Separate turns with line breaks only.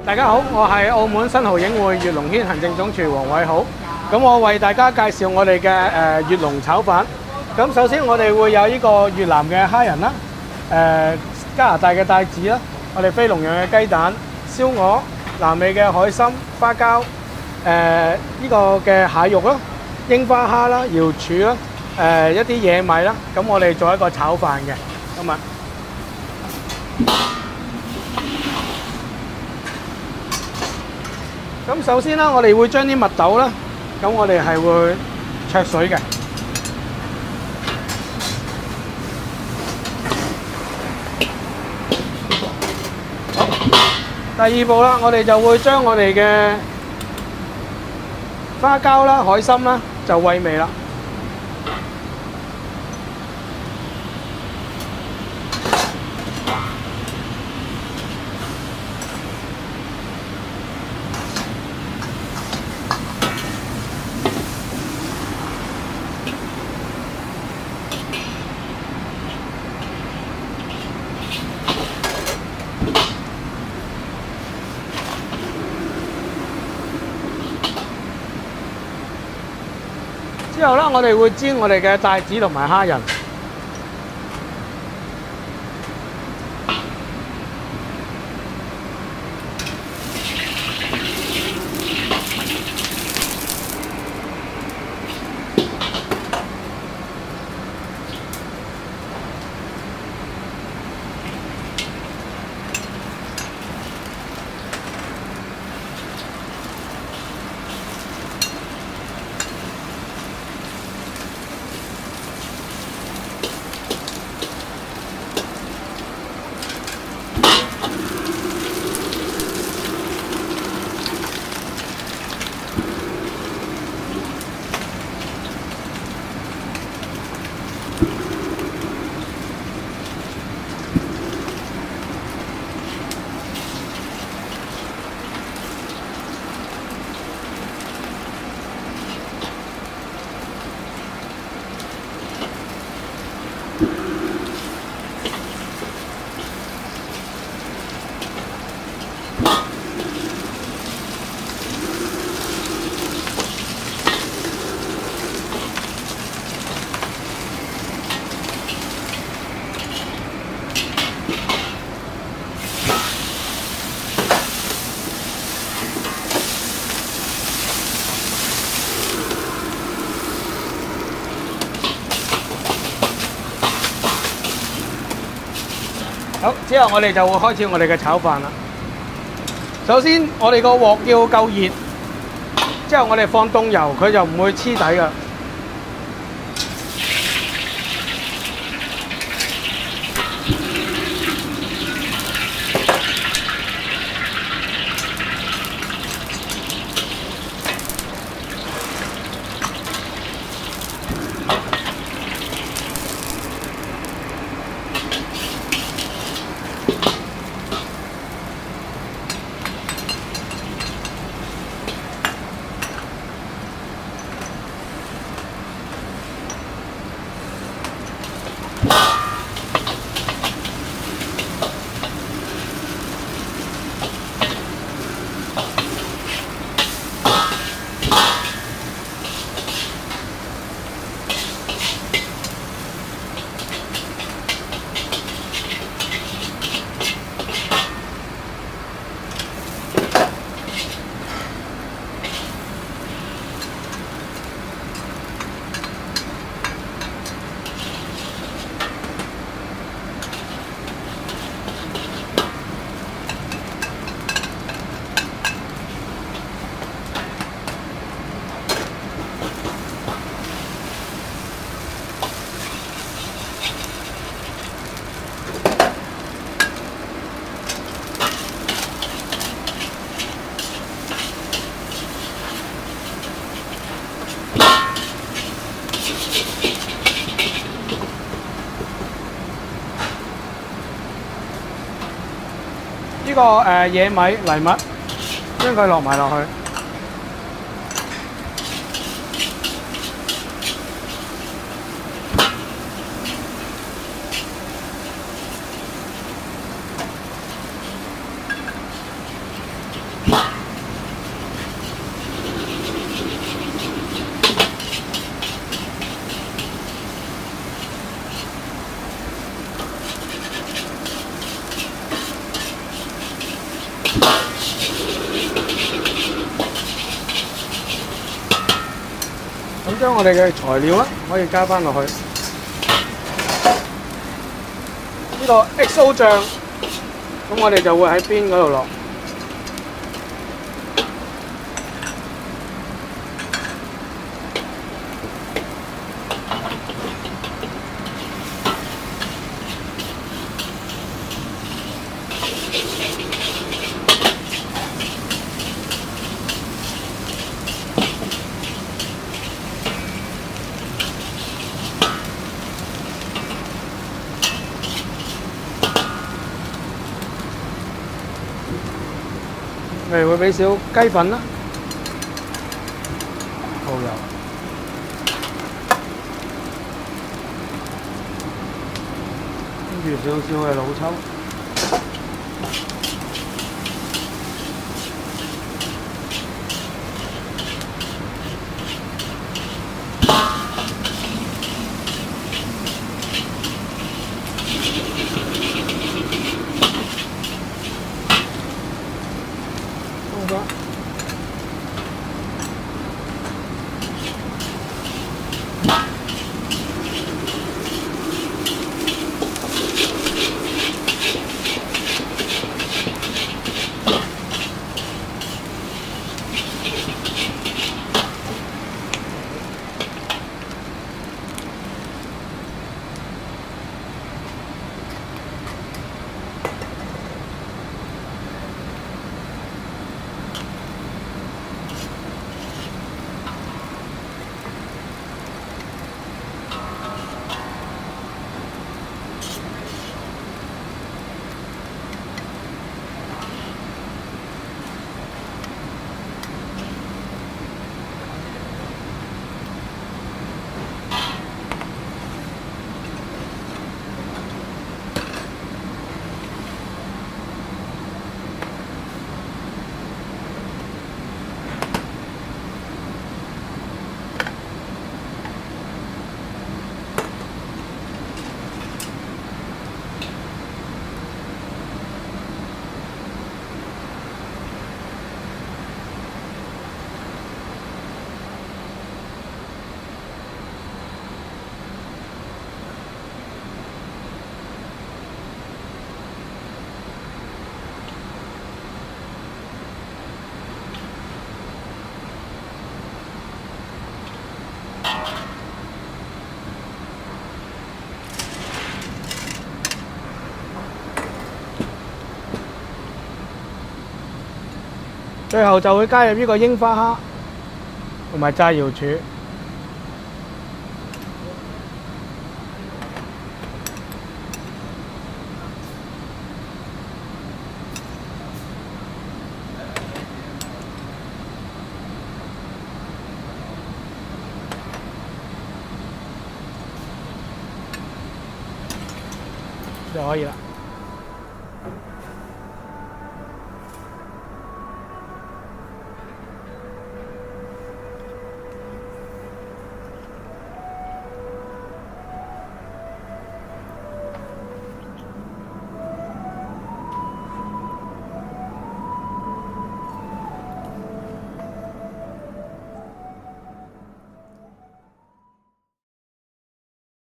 大家好，我係澳門新濠影匯粵龍軒行政總廚黃偉豪。咁我為大家介紹我哋嘅粵龍炒飯。咁首先我哋會有呢個越南嘅蝦仁啦，加拿大嘅帶子啦，我哋非農養嘅雞蛋、燒鵝、南美嘅海參、花膠，呢個嘅蟹肉啦、櫻花蝦啦、瑤柱啦，一啲野米啦。咁我哋做一個炒飯嘅今日。咁首先啦，我哋會將啲蜜豆啦，咁我哋係會焯水嘅。好，第二步啦，我哋就會將我哋嘅花膠啦、海參啦，就煨味啦。之後咧，我哋會煎我哋嘅帶子同埋蝦仁。好，之後我哋就會開始我哋嘅炒飯啦。首先，我哋個鑊要夠熱，之後我哋放凍油，佢就唔會黐底㗎。呢個野米藜麥，將佢落埋落去。將我哋嘅材料啦，可以加翻落去。呢個 XO 醬，咁我哋就會喺邊嗰度落。我哋會俾少雞粉啦，蠔油，跟住少少嘅老抽，最後就會加入呢個櫻花蝦同埋炸瑤柱。就可以啦。